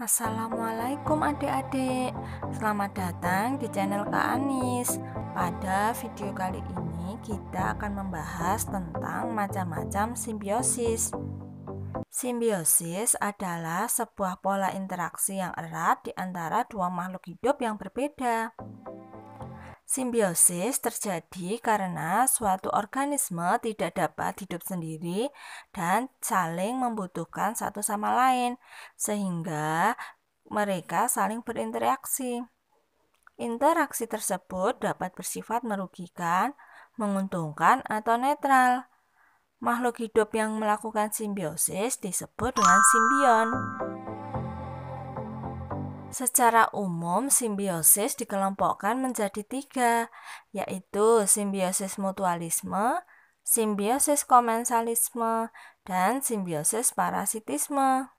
Assalamualaikum adik-adik, selamat datang di channel Kak Anis. Pada video kali ini kita akan membahas tentang macam-macam simbiosis. Simbiosis adalah sebuah pola interaksi yang erat di antara dua makhluk hidup yang berbeda. Simbiosis terjadi karena suatu organisme tidak dapat hidup sendiri dan saling membutuhkan satu sama lain, sehingga mereka saling berinteraksi. Interaksi tersebut dapat bersifat merugikan, menguntungkan, atau netral. Makhluk hidup yang melakukan simbiosis disebut dengan simbion. Secara umum, simbiosis dikelompokkan menjadi tiga, yaitu simbiosis mutualisme, simbiosis komensalisme, dan simbiosis parasitisme.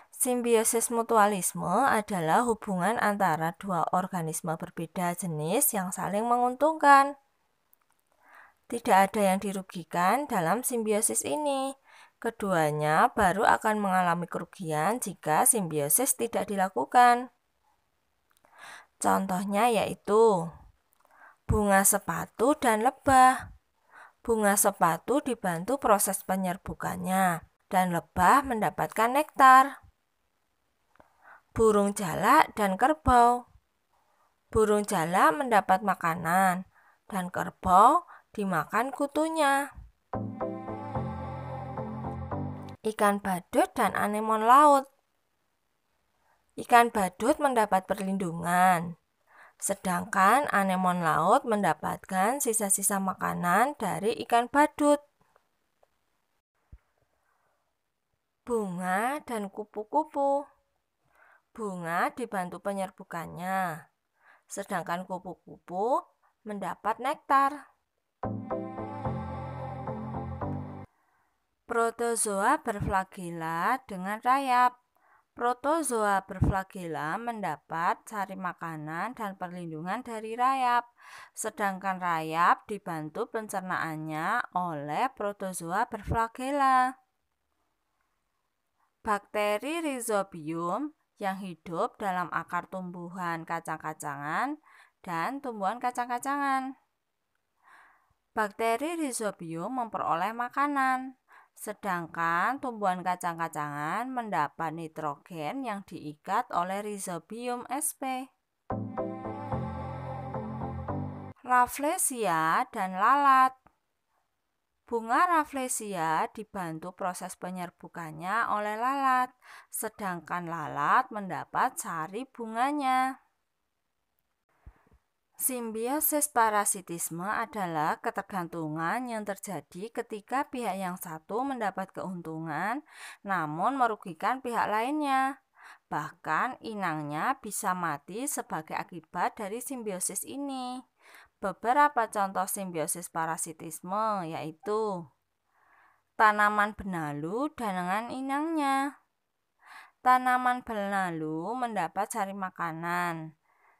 Simbiosis mutualisme adalah hubungan antara dua organisme berbeda jenis yang saling menguntungkan. Tidak ada yang dirugikan dalam simbiosis ini. Keduanya baru akan mengalami kerugian jika simbiosis tidak dilakukan. Contohnya yaitu bunga sepatu dan lebah. Bunga sepatu dibantu proses penyerbukannya dan lebah mendapatkan nektar. Burung jalak dan kerbau. Burung jalak mendapat makanan dan kerbau dimakan kutunya. Ikan badut dan anemon laut. Ikan badut mendapat perlindungan, sedangkan anemon laut mendapatkan sisa-sisa makanan dari ikan badut. Bunga dan kupu-kupu. Bunga dibantu penyerbukannya, sedangkan kupu-kupu mendapat nektar. Protozoa berflagela dengan rayap. Protozoa berflagela mendapat sari makanan dan perlindungan dari rayap, sedangkan rayap dibantu pencernaannya oleh protozoa berflagela. Bakteri Rhizobium yang hidup dalam akar tumbuhan kacang-kacangan dan tumbuhan kacang-kacangan. Bakteri Rhizobium memperoleh makanan, sedangkan tumbuhan kacang-kacangan mendapat nitrogen yang diikat oleh Rhizobium sp. Rafflesia dan lalat. Bunga Rafflesia dibantu proses penyerbukannya oleh lalat, sedangkan lalat mendapat sari bunganya. Simbiosis parasitisme adalah ketergantungan yang terjadi ketika pihak yang satu mendapat keuntungan namun merugikan pihak lainnya. Bahkan inangnya bisa mati sebagai akibat dari simbiosis ini. Beberapa contoh simbiosis parasitisme yaitu tanaman benalu dengan inangnya. Tanaman benalu mendapat sari makanan,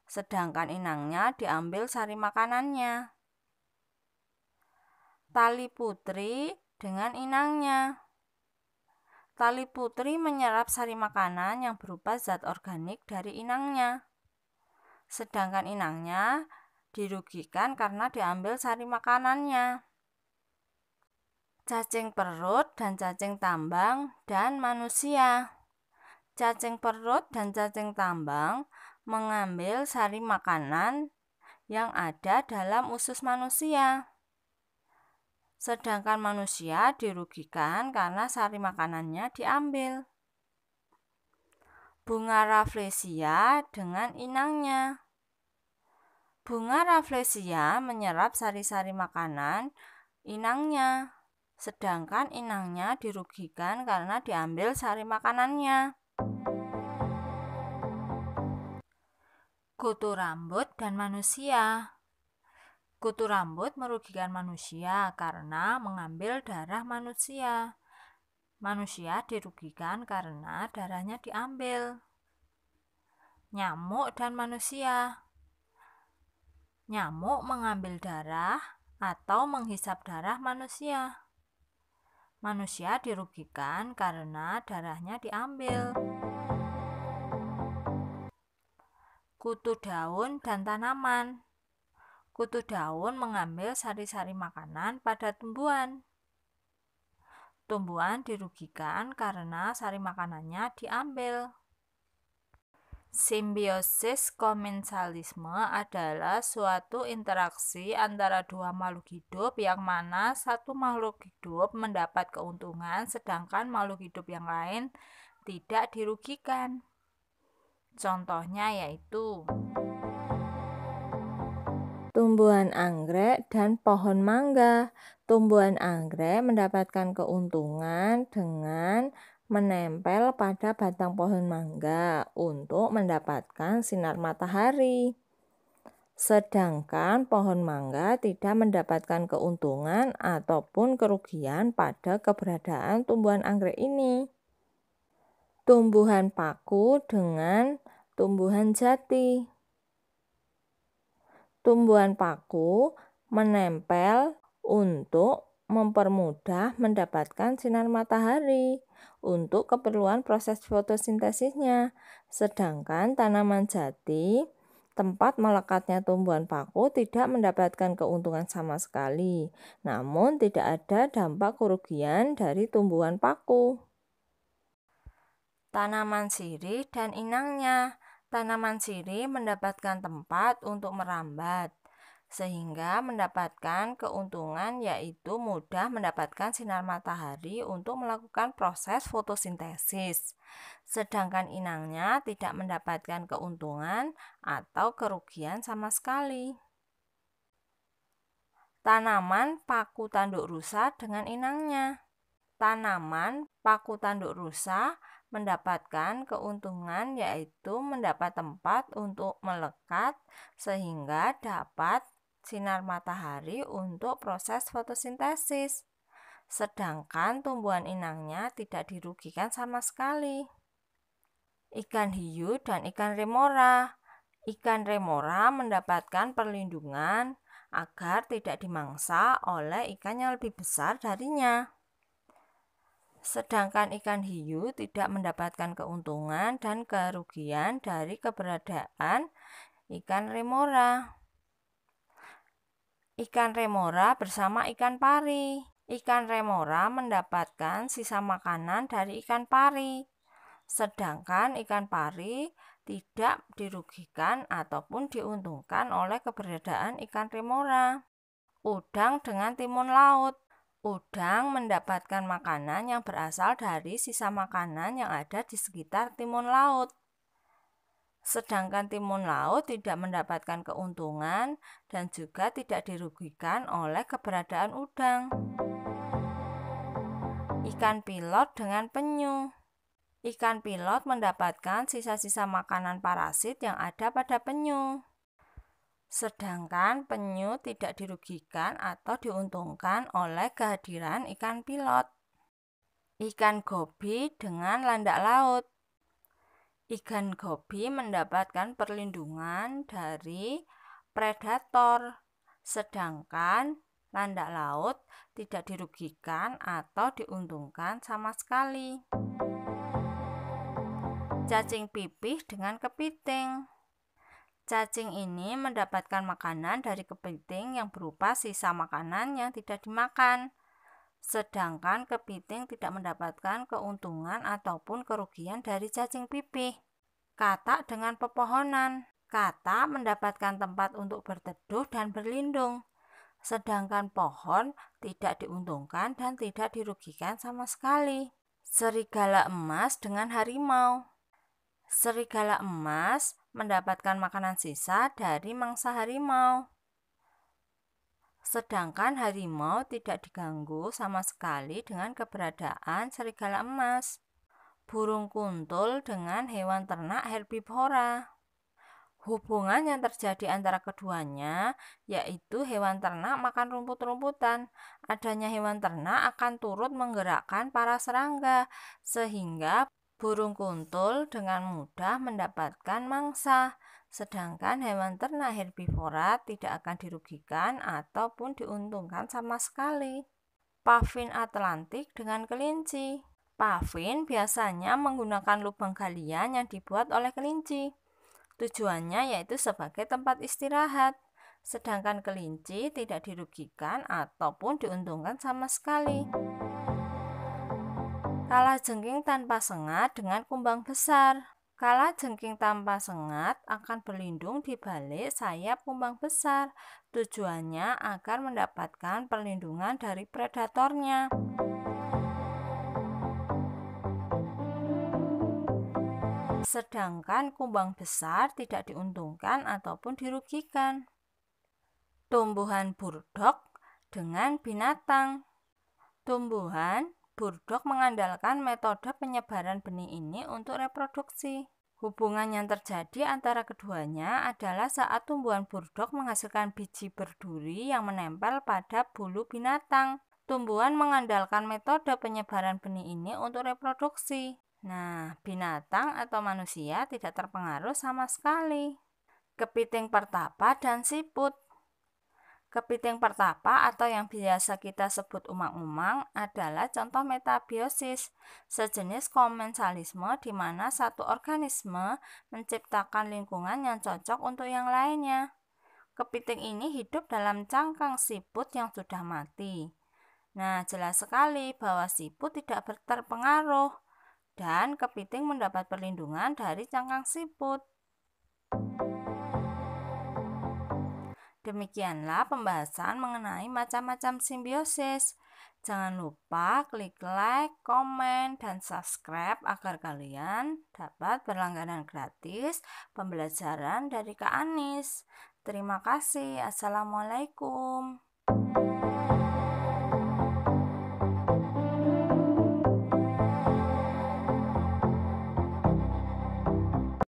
sedangkan inangnya diambil sari makanannya. Tali putri dengan inangnya. Tali putri menyerap sari makanan yang berupa zat organik dari inangnya, sedangkan inangnya dirugikan karena diambil sari makanannya. Cacing perut dan cacing tambang dan manusia. Cacing perut dan cacing tambang mengambil sari makanan yang ada dalam usus manusia, sedangkan manusia dirugikan karena sari makanannya diambil. Bunga Rafflesia dengan inangnya. Bunga Rafflesia menyerap sari-sari makanan inangnya, sedangkan inangnya dirugikan karena diambil sari makanannya. Kutu rambut dan manusia. Kutu rambut merugikan manusia karena mengambil darah manusia. Manusia dirugikan karena darahnya diambil. Nyamuk dan manusia. Nyamuk mengambil darah atau menghisap darah manusia. Manusia dirugikan karena darahnya diambil. Kutu daun dan tanaman. Kutu daun mengambil sari-sari makanan pada tumbuhan. Tumbuhan dirugikan karena sari makanannya diambil. Simbiosis komensalisme adalah suatu interaksi antara dua makhluk hidup yang mana satu makhluk hidup mendapat keuntungan sedangkan makhluk hidup yang lain tidak dirugikan. Contohnya yaitu tumbuhan anggrek dan pohon mangga. Tumbuhan anggrek mendapatkan keuntungan dengan menempel pada batang pohon mangga untuk mendapatkan sinar matahari. Sedangkan pohon mangga tidak mendapatkan keuntungan ataupun kerugian pada keberadaan tumbuhan anggrek ini. Tumbuhan paku dengan tumbuhan jati. Tumbuhan paku menempel untuk mempermudah mendapatkan sinar matahari untuk keperluan proses fotosintesisnya. Sedangkan tanaman jati, tempat melekatnya tumbuhan paku tidak mendapatkan keuntungan sama sekali. Namun tidak ada dampak kerugian dari tumbuhan paku. Tanaman sirih dan inangnya. Tanaman sirih mendapatkan tempat untuk merambat, sehingga mendapatkan keuntungan yaitu mudah mendapatkan sinar matahari untuk melakukan proses fotosintesis. Sedangkan inangnya tidak mendapatkan keuntungan atau kerugian sama sekali. Tanaman paku tanduk rusa dengan inangnya. Tanaman paku tanduk rusa mendapatkan keuntungan yaitu mendapat tempat untuk melekat sehingga dapat sinar matahari untuk proses fotosintesis. Sedangkan tumbuhan inangnya tidak dirugikan sama sekali. Ikan hiu dan ikan remora. Ikan remora mendapatkan perlindungan agar tidak dimangsa oleh ikan yang lebih besar darinya. Sedangkan ikan hiu tidak mendapatkan keuntungan dan kerugian dari keberadaan ikan remora. Ikan remora bersama ikan pari. Ikan remora mendapatkan sisa makanan dari ikan pari. Sedangkan ikan pari tidak dirugikan ataupun diuntungkan oleh keberadaan ikan remora. Udang dengan timun laut. Udang mendapatkan makanan yang berasal dari sisa makanan yang ada di sekitar timun laut. Sedangkan timun laut tidak mendapatkan keuntungan dan juga tidak dirugikan oleh keberadaan udang. Ikan pilot dengan penyu. Ikan pilot mendapatkan sisa-sisa makanan parasit yang ada pada penyu. Sedangkan penyu tidak dirugikan atau diuntungkan oleh kehadiran ikan pilot. Ikan gobi dengan landak laut. Ikan gobi mendapatkan perlindungan dari predator, sedangkan landak laut tidak dirugikan atau diuntungkan sama sekali. Cacing pipih dengan kepiting. Cacing ini mendapatkan makanan dari kepiting yang berupa sisa makanan yang tidak dimakan. Sedangkan kepiting tidak mendapatkan keuntungan ataupun kerugian dari cacing pipih. Katak dengan pepohonan. Katak mendapatkan tempat untuk berteduh dan berlindung. Sedangkan pohon tidak diuntungkan dan tidak dirugikan sama sekali. Serigala emas dengan harimau. Serigala emas mendapatkan makanan sisa dari mangsa harimau. Sedangkan harimau tidak diganggu sama sekali dengan keberadaan serigala emas. Burung kuntul dengan hewan ternak herbivora. Hubungan yang terjadi antara keduanya yaitu hewan ternak makan rumput-rumputan. Adanya hewan ternak akan turut menggerakkan para serangga sehingga burung kuntul dengan mudah mendapatkan mangsa. Sedangkan hewan ternak herbivora tidak akan dirugikan ataupun diuntungkan sama sekali. Pavin Atlantik dengan kelinci. Pavin biasanya menggunakan lubang galian yang dibuat oleh kelinci. Tujuannya yaitu sebagai tempat istirahat, sedangkan kelinci tidak dirugikan ataupun diuntungkan sama sekali. Kalajengking tanpa sengat dengan kumbang besar. Kalajengking tanpa sengat akan berlindung di balik sayap kumbang besar. Tujuannya agar mendapatkan perlindungan dari predatornya. Sedangkan kumbang besar tidak diuntungkan ataupun dirugikan. Tumbuhan burdok dengan binatang. Tumbuhan burdok mengandalkan metode penyebaran benih ini untuk reproduksi. Hubungan yang terjadi antara keduanya adalah saat tumbuhan burdok menghasilkan biji berduri yang menempel pada bulu binatang. Tumbuhan mengandalkan metode penyebaran benih ini untuk reproduksi. Nah, binatang atau manusia tidak terpengaruh sama sekali. Kepiting pertapa dan siput. Kepiting pertapa atau yang biasa kita sebut umang-umang adalah contoh metabiosis, sejenis komensalisme di mana satu organisme menciptakan lingkungan yang cocok untuk yang lainnya. Kepiting ini hidup dalam cangkang siput yang sudah mati. Nah, jelas sekali bahwa siput tidak terpengaruh dan kepiting mendapat perlindungan dari cangkang siput. Demikianlah pembahasan mengenai macam-macam simbiosis. Jangan lupa klik like, komen, dan subscribe agar kalian dapat berlangganan gratis pembelajaran dari Kak Anis. Terima kasih. Assalamualaikum.